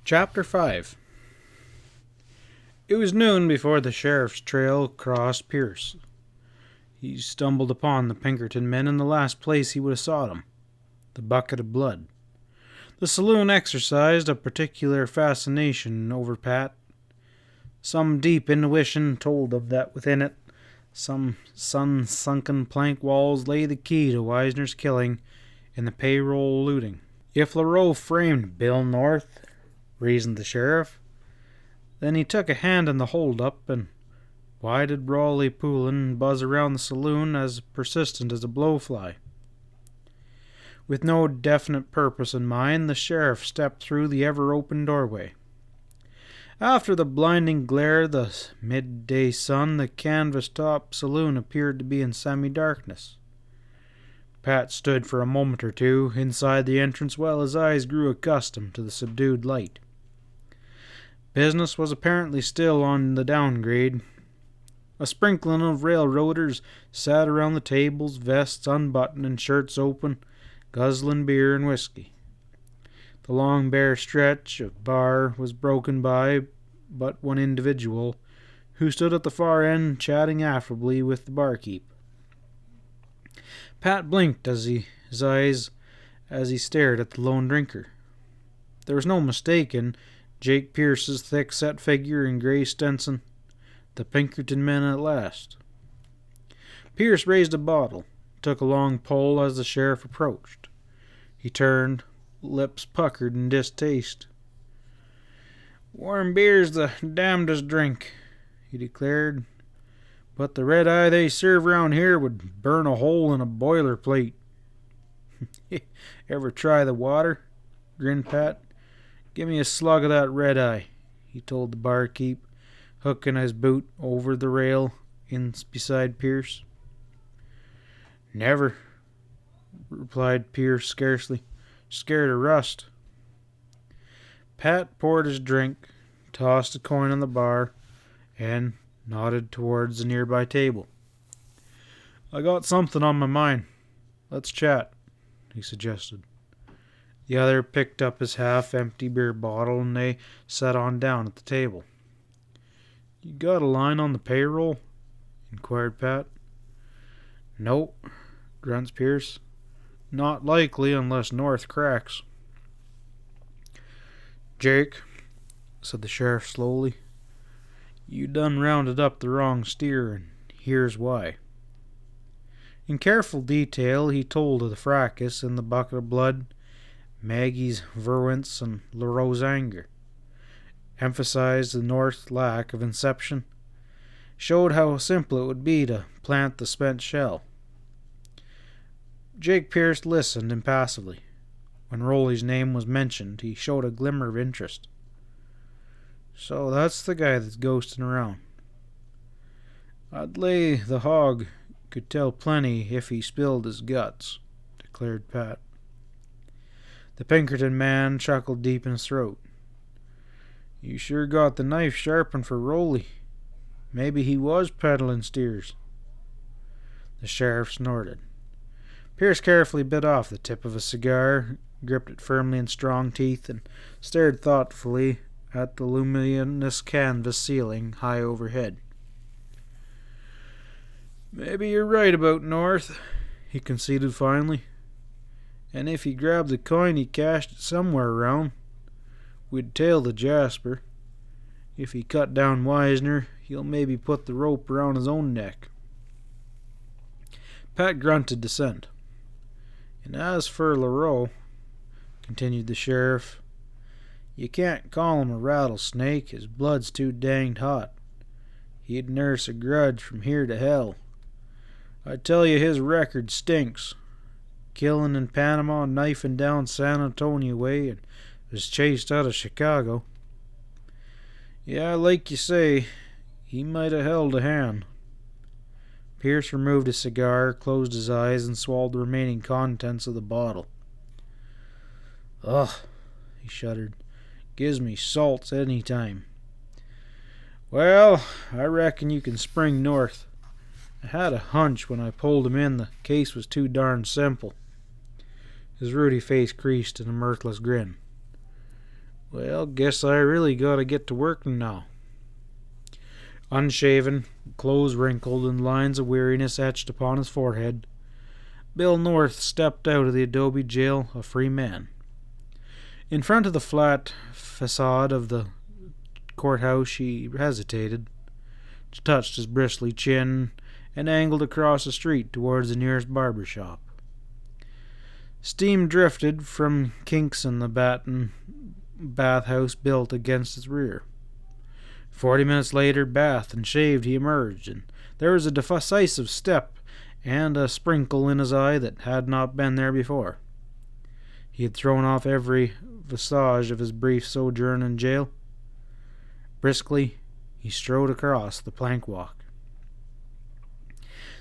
Chapter 5. It was noon before the sheriff's trail crossed Pierce. He stumbled upon the Pinkerton men in the last place he would have sought them, the bucket of blood. The saloon exercised a particular fascination over Pat. Some deep intuition told of that within it, some sun-sunken plank walls lay the key to Wisner's killing and the payroll looting. If LaRoe framed Bill North, reasoned the sheriff, then he took a hand in the hold-up, and why did Brawley Poulin buzz around the saloon as persistent as a blowfly? With no definite purpose in mind, the sheriff stepped through the ever-open doorway. After the blinding glare of the midday sun, the canvas-top saloon appeared to be in semi-darkness. Pat stood for a moment or two inside the entrance while his eyes grew accustomed to the subdued light. Business was apparently still on the downgrade. A sprinkling of railroaders sat around the tables, vests unbuttoned and shirts open, guzzling beer and whiskey. The long bare stretch of bar was broken by but one individual, who stood at the far end chatting affably with the barkeep. Pat blinked as he stared at the lone drinker. There was no mistaking Jake Pierce's thick-set figure in grey Stetson, the Pinkerton men at last. Pierce raised a bottle, took a long pull as the sheriff approached. He turned, lips puckered in distaste. "Warm beer's the damnedest drink," he declared, "but the red-eye they serve round here would burn a hole in a boiler plate." "Ever try the water?" grinned Pat. "Give me a slug of that red-eye," he told the barkeep, hooking his boot over the rail in beside Pierce. "Never," replied Pierce scarcely. "Scared of rust." Pat poured his drink, tossed a coin on the bar, and nodded towards the nearby table. "I got something on my mind. Let's chat," he suggested. The other picked up his half-empty beer bottle, and they sat on down at the table. "You got a line on the payroll?" inquired Pat. "Nope," grunts Pierce. "Not likely unless North cracks." "Jake," said the sheriff slowly, "you done rounded up the wrong steer, and here's why." In careful detail he told of the fracas in the bucket of blood, Maggie's virulence and LaRoe's anger, emphasized the North's lack of inception, showed how simple it would be to plant the spent shell. Jake Pierce listened impassively. When Rowley's name was mentioned, he showed a glimmer of interest. "So that's the guy that's ghosting around." "I'd lay the hog could tell plenty if he spilled his guts," declared Pat. The Pinkerton man chuckled deep in his throat. "You sure got the knife sharpened for Rowley. Maybe he was peddling steers." The sheriff snorted. Pierce carefully bit off the tip of a cigar, gripped it firmly in strong teeth, and stared thoughtfully at the luminous canvas ceiling high overhead. "Maybe you're right about North," he conceded finally. "And if he grabbed the coin, he cached it somewhere around. We'd tail the Jasper. If he cut down Wisner, he'll maybe put the rope around his own neck." Pat grunted dissent. "And as for LaRoe," continued the sheriff, "you can't call him a rattlesnake. His blood's too danged hot. He'd nurse a grudge from here to hell. I tell you his record stinks. Killing in Panama, knifing down San Antonio way, and was chased out of Chicago. Yeah, like you say, he might have held a hand." Pierce removed his cigar, closed his eyes, and swallowed the remaining contents of the bottle. "Ugh," he shuddered. "Gives me salts any time. Well, I reckon you can spring North. I had a hunch when I pulled him in the case was too darn simple." His ruddy face creased in a mirthless grin. Well, guess I really gotta get to work now. Unshaven, clothes wrinkled, and lines of weariness etched upon his forehead, Bill North stepped out of the adobe jail a free man. In front of the flat facade of the courthouse he hesitated, touched his bristly chin, and angled across the street towards the nearest barber shop. Steam drifted from kinks in the bathhouse built against its rear. 40 minutes later, bathed and shaved, he emerged, and there was a decisive step and a sprinkle in his eye that had not been there before. He had thrown off every vestige of his brief sojourn in jail. Briskly, he strode across the plank walk.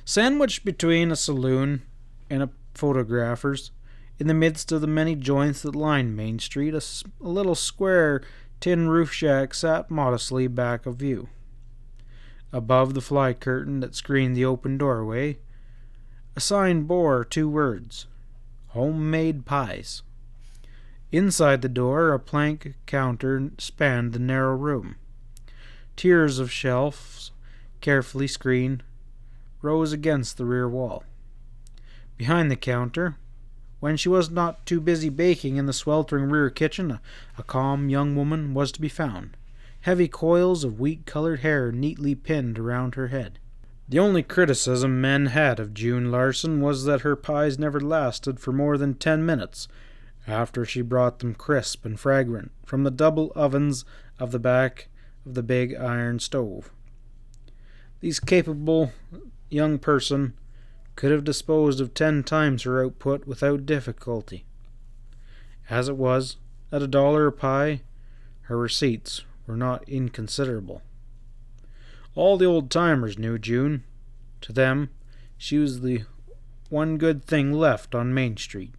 Sandwiched between a saloon and a photographer's, in the midst of the many joints that lined Main Street, a little square tin roof shack sat modestly back of view. Above the fly curtain that screened the open doorway, a sign bore 2 words: Homemade Pies. Inside the door, a plank counter spanned the narrow room. Tiers of shelves, carefully screened, rose against the rear wall. Behind the counter, when she was not too busy baking in the sweltering rear kitchen, a calm young woman was to be found, heavy coils of wheat-colored hair neatly pinned around her head. The only criticism men had of June Larson was that her pies never lasted for more than 10 minutes after she brought them crisp and fragrant from the double ovens of the back of the big iron stove. This capable young person could have disposed of 10 times her output without difficulty. As it was, at $1 a pie, her receipts were not inconsiderable. All the old-timers knew June. To them, she was the one good thing left on Main Street.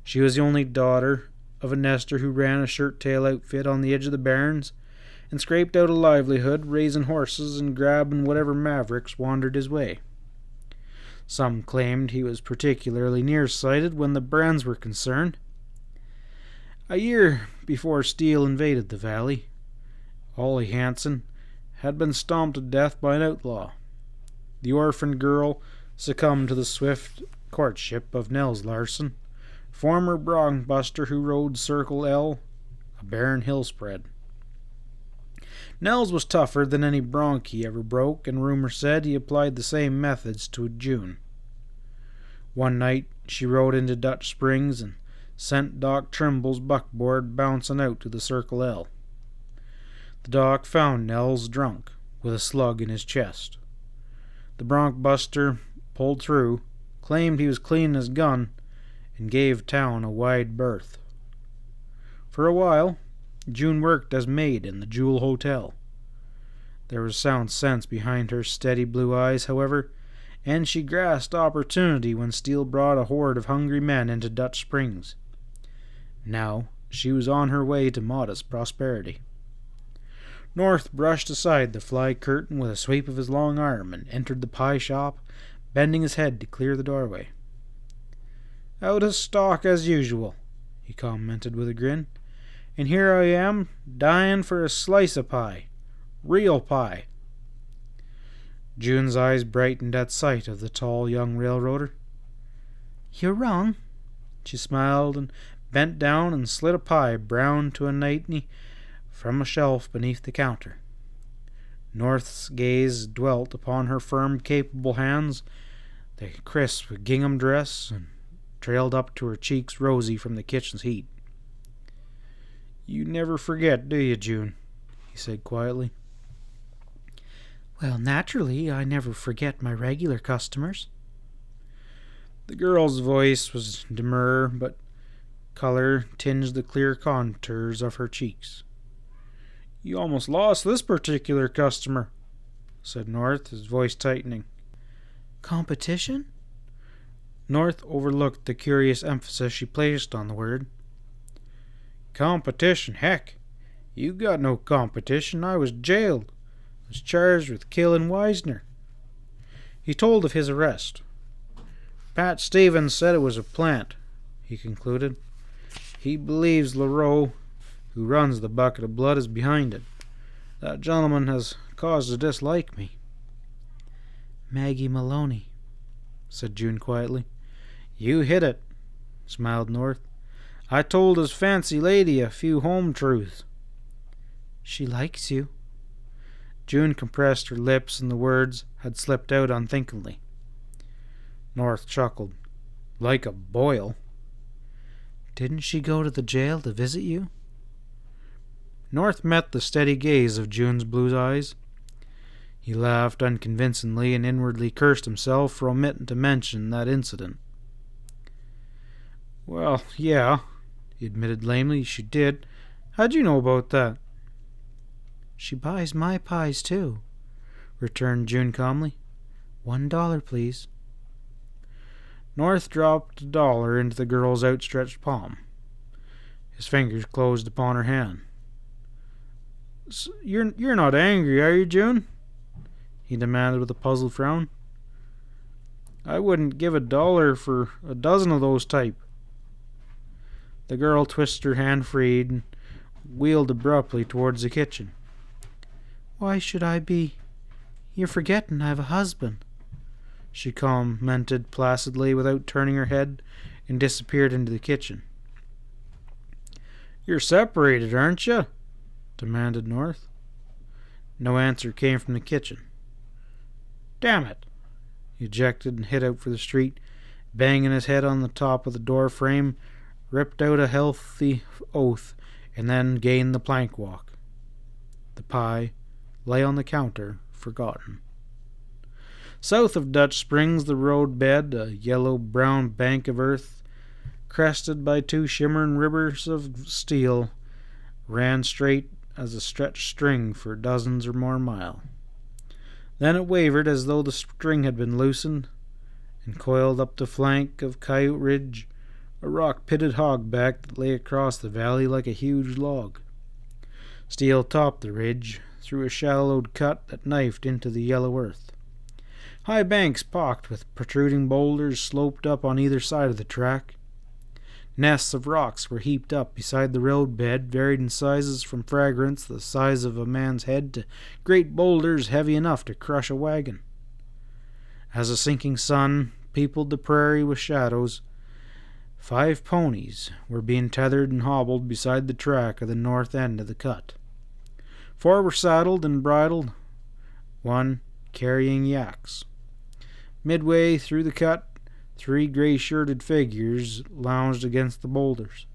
She was the only daughter of a nester who ran a shirt-tail outfit on the edge of the barrens and scraped out a livelihood raising horses and grabbing whatever mavericks wandered his way. Some claimed he was particularly nearsighted when the brands were concerned. A year before Steele invaded the valley, Ollie Hanson had been stomped to death by an outlaw. The orphan girl succumbed to the swift courtship of Nels Larson, former bronc buster who rode Circle L, a barren hill spread. Nels was tougher than any bronc he ever broke, and rumor said he applied the same methods to June. One night she rode into Dutch Springs and sent Doc Trimble's buckboard bouncing out to the Circle L. The doc found Nels drunk, with a slug in his chest. The bronc buster pulled through, claimed he was cleaning his gun, and gave town a wide berth. For a while, June worked as maid in the Jewel Hotel. There was sound sense behind her steady blue eyes, however, and she grasped opportunity when Steele brought a horde of hungry men into Dutch Springs. Now she was on her way to modest prosperity. North brushed aside the fly curtain with a sweep of his long arm and entered the pie shop, bending his head to clear the doorway. "Out of stock as usual," he commented with a grin. "And here I am, dying for a slice of pie. Real pie." June's eyes brightened at sight of the tall young railroader. "You're wrong." She smiled and bent down and slid a pie browned to a nighty from a shelf beneath the counter. North's gaze dwelt upon her firm, capable hands, the crisp gingham dress, and trailed up to her cheeks rosy from the kitchen's heat. "You never forget, do you, June?" he said quietly. "Well, naturally, I never forget my regular customers." The girl's voice was demure, but color tinged the clear contours of her cheeks. "You almost lost this particular customer," said North, his voice tightening. "Competition?" North overlooked the curious emphasis she placed on the word. "Competition, heck! You got no competition. I was jailed. I was charged with killing Wisner." He told of his arrest. "Pat Stevens said it was a plant," he concluded. "He believes LaRoe who runs the bucket of blood is behind it. That gentleman has cause to dislike me." "Maggie Maloney," said June quietly. "You hit it," smiled North. "I told his fancy lady a few home truths." "She likes you." June compressed her lips and the words had slipped out unthinkingly. North chuckled. "Like a boil." "Didn't she go to the jail to visit you?" North met the steady gaze of June's blue eyes. He laughed unconvincingly and inwardly cursed himself for omitting to mention that incident. "Well, yeah," he admitted lamely, "she did. How'd you know about that?" "She buys my pies, too," returned June calmly. $1, please." North dropped $1 into the girl's outstretched palm. His fingers closed upon her hand. "You're not angry, are you, June?" he demanded with a puzzled frown. "I wouldn't give $1 for a dozen of those type." The girl twisted her hand free and wheeled abruptly towards the kitchen. "Why should I be? You're forgetting I have a husband," she commented placidly without turning her head, and disappeared into the kitchen. "You're separated, aren't you?" demanded North. No answer came from the kitchen. "Damn it!" he ejected and hit out for the street, banging his head on the top of the door frame, ripped out a healthy oath, and then gained the plank walk. The pie lay on the counter, forgotten. South of Dutch Springs, the road bed, a yellow-brown bank of earth, crested by two shimmering rivers of steel, ran straight as a stretched string for dozens or more miles. Then it wavered as though the string had been loosened, and coiled up the flank of Coyote Ridge, a rock-pitted hogback that lay across the valley like a huge log. Steel topped the ridge, through a shallowed cut that knifed into the yellow earth. High banks pocked with protruding boulders sloped up on either side of the track. Nests of rocks were heaped up beside the road bed, varied in sizes from fragments the size of a man's head to great boulders heavy enough to crush a wagon. As the sinking sun peopled the prairie with shadows, 5 ponies were being tethered and hobbled beside the track at the north end of the cut. 4 were saddled and bridled, 1 carrying yaks. Midway through the cut, 3 gray-shirted figures lounged against the boulders.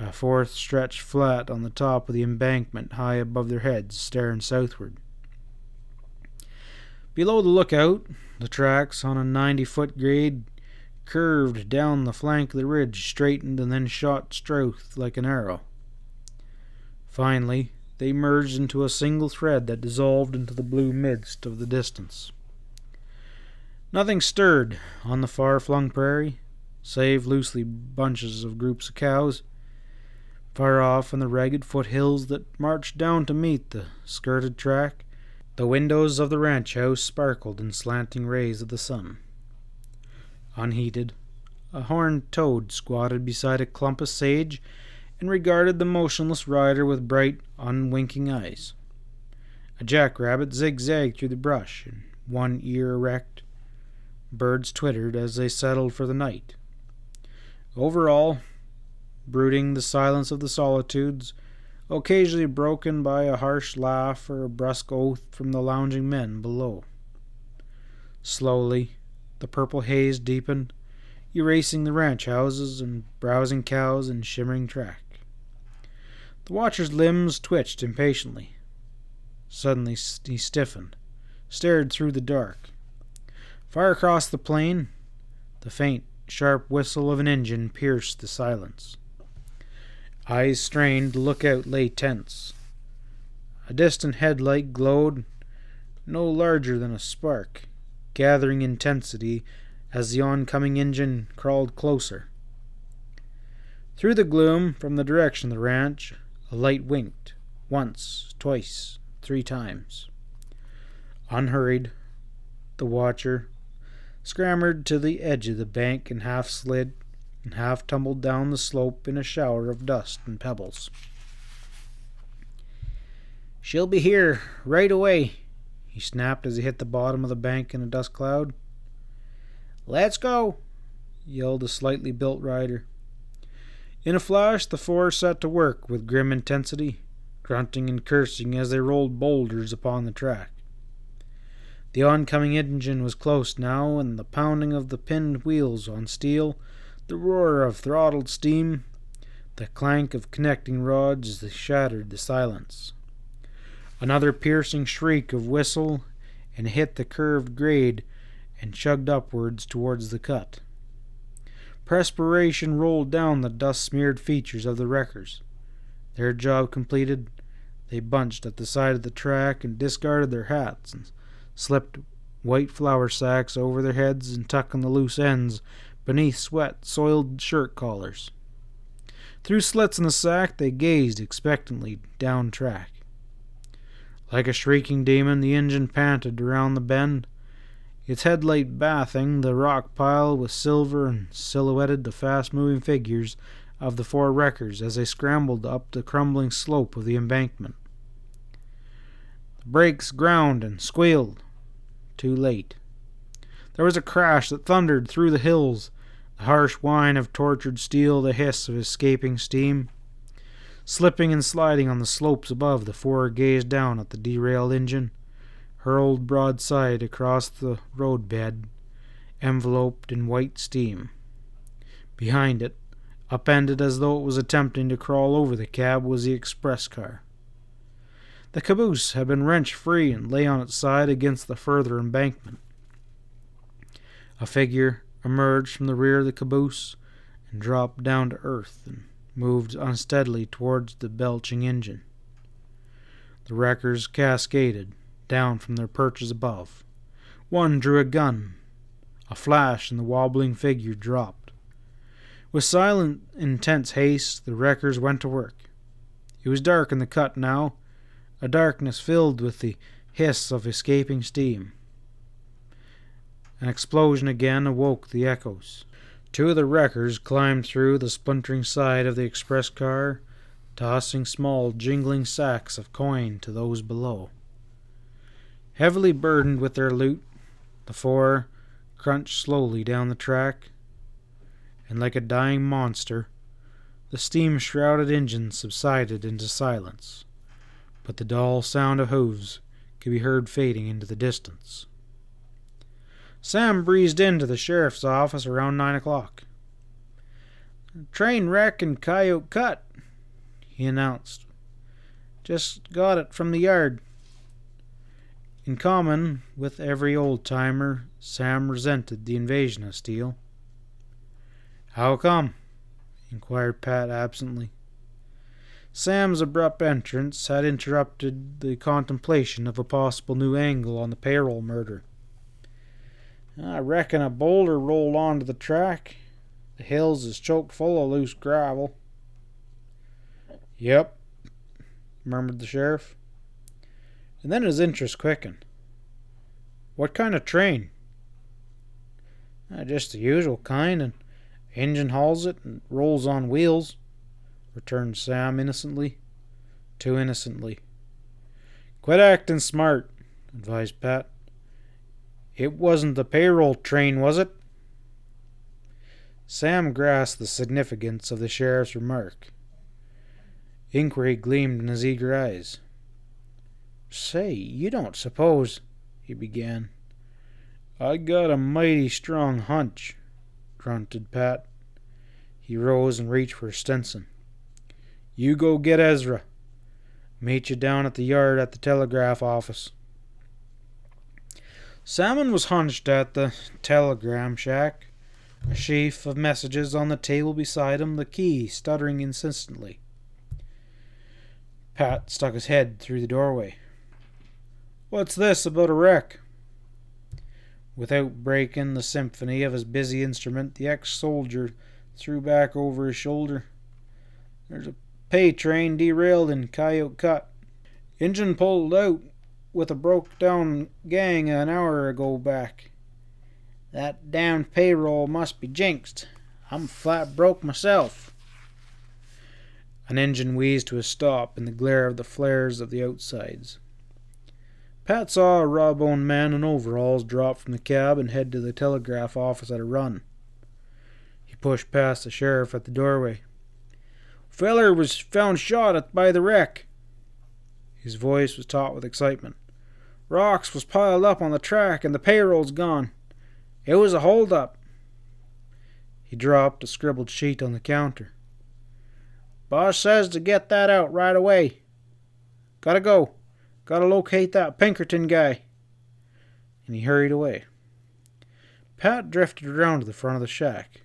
A 4th stretched flat on the top of the embankment high above their heads, staring southward. Below the lookout, the tracks on a 90-foot grade curved down the flank of the ridge, straightened, and then shot south like an arrow. Finally, they merged into a single thread that dissolved into the blue mist of the distance. Nothing stirred on the far-flung prairie, save loosely bunches of groups of cows. Far off in the ragged foothills that marched down to meet the skirted track, the windows of the ranch house sparkled in slanting rays of the sun. Unheated, a horned toad squatted beside a clump of sage and regarded the motionless rider with bright, unwinking eyes. A jackrabbit zigzagged through the brush, and one ear erect. Birds twittered as they settled for the night. Over all, brooding the silence of the solitudes, occasionally broken by a harsh laugh or a brusque oath from the lounging men below. Slowly, the purple haze deepened, erasing the ranch houses and browsing cows and shimmering track. The watcher's limbs twitched impatiently. Suddenly he stiffened, stared through the dark. Far across the plain, the faint, sharp whistle of an engine pierced the silence. Eyes strained to look out lay tense. A distant headlight glowed, no larger than a spark, gathering intensity as the oncoming engine crawled closer. Through the gloom, from the direction of the ranch, a light winked, once, twice, 3 times. Unhurried, the watcher scrambled to the edge of the bank and half slid and half tumbled down the slope in a shower of dust and pebbles. She'll be here right away, he snapped as he hit the bottom of the bank in a dust cloud. Let's go, yelled a slightly built rider. In a flash, the four set to work with grim intensity, grunting and cursing as they rolled boulders upon the track. The oncoming engine was close now, and the pounding of the pinned wheels on steel, the roar of throttled steam, the clank of connecting rods as they shattered the silence. Another piercing shriek of whistle, and hit the curved grade and chugged upwards towards the cut. Perspiration rolled down the dust-smeared features of the wreckers. Their job completed, they bunched at the side of the track and discarded their hats and slipped white flour sacks over their heads and tucked the loose ends beneath sweat-soiled shirt collars. Through slits in the sack they gazed expectantly down track. Like a shrieking demon, the engine panted around the bend, its headlight bathing the rock pile with silver and silhouetted the fast-moving figures of the four wreckers as they scrambled up the crumbling slope of the embankment. The brakes ground and squealed. Too late. There was a crash that thundered through the hills, the harsh whine of tortured steel, the hiss of escaping steam. Slipping and sliding on the slopes above, the four gazed down at the derailed engine, hurled broadside across the roadbed, enveloped in white steam. Behind it, upended as though it was attempting to crawl over the cab, was the express car. The caboose had been wrenched free and lay on its side against the further embankment. A figure emerged from the rear of the caboose and dropped down to earth and moved unsteadily towards the belching engine. The wreckers cascaded down from their perches above. One drew a gun. A flash, and the wobbling figure dropped. With silent, intense haste, the wreckers went to work. It was dark in the cut now, a darkness filled with the hiss of escaping steam. An explosion again awoke the echoes. Two of the wreckers climbed through the splintering side of the express car, tossing small, jingling sacks of coin to those below. Heavily burdened with their loot, the four crunched slowly down the track, and like a dying monster, the steam-shrouded engine subsided into silence, but the dull sound of hooves could be heard fading into the distance. Sam breezed into the sheriff's office around 9 o'clock. "Train wreck in Coyote Cut," he announced. "Just got it from the yard." In common with every old-timer, Sam resented the invasion of steel. "How come?" inquired Pat absently. Sam's abrupt entrance had interrupted the contemplation of a possible new angle on the payroll murder. "I reckon a boulder rolled onto the track. The hills is choked full of loose gravel." "Yep," murmured the sheriff. And then his interest quickened. "What kind of train?" "Just the usual kind, and engine hauls it and rolls on wheels," returned Sam innocently. Too innocently. "Quit acting smart," advised Pat. "It wasn't the payroll train, was it?" Sam grasped the significance of the sheriff's remark. Inquiry gleamed in his eager eyes. "Say, you don't suppose—" he began. "I got a mighty strong hunch," grunted Pat. He rose and reached for Stinson. "You go get Ezra. Meet you down at the yard at the telegraph office." Salmon was hunched at the telegram shack, a sheaf of messages on the table beside him, the key stuttering insistently. Pat stuck his head through the doorway. "What's this about a wreck?" Without breaking the symphony of his busy instrument, the ex-soldier threw back over his shoulder. "There's a pay train derailed in Coyote Cut. Engine pulled out with a broke-down gang an hour ago back. That damned payroll must be jinxed. I'm flat broke myself." An engine wheezed to a stop in the glare of the flares of the outsides. Pat saw a raw-boned man in overalls drop from the cab and head to the telegraph office at a run. He pushed past the sheriff at the doorway. "Feller was found shot by the wreck." His voice was taut with excitement. "Rocks was piled up on the track and the payroll's gone. It was a hold-up." He dropped a scribbled sheet on the counter. "Boss says to get that out right away. Gotta go. Gotta locate that Pinkerton guy." And he hurried away. Pat drifted around to the front of the shack.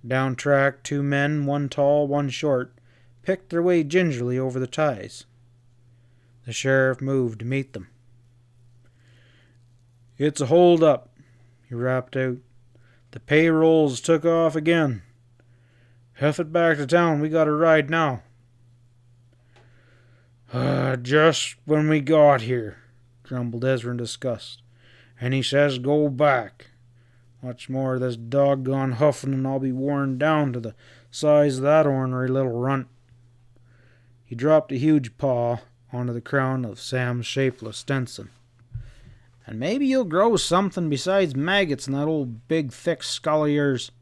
Down track, two men, one tall, one short, picked their way gingerly over the ties. The sheriff moved to meet them. "It's a hold-up," he rapped out. "The payrolls took off again. Huff it back to town. We got a ride now." "Just when we got here," grumbled Ezra in disgust. "And he says go back. Much more of this doggone huffing and I'll be worn down to the size of that ornery little runt." He dropped a huge paw onto the crown of Sam's shapeless Stinson. "And maybe you'll grow something besides maggots in that old big thick skull of yours.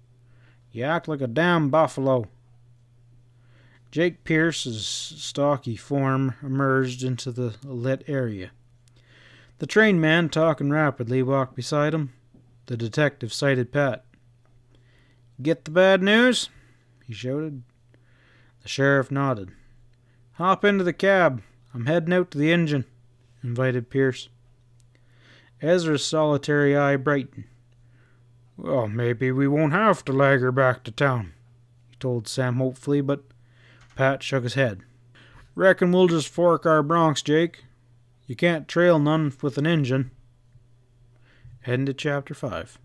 You act like a damn buffalo." Jake Pierce's stocky form emerged into the lit area. The train man, talking rapidly, walked beside him. The detective sighted Pat. "Get the bad news?" he shouted. The sheriff nodded. "Hop into the cab. I'm heading out to the engine," invited Pierce. Ezra's solitary eye brightened. "Well, maybe we won't have to lag her back to town," he told Sam hopefully, but Pat shook his head. "Reckon we'll just fork our broncs, Jake. You can't trail none with an engine." End of chapter 5.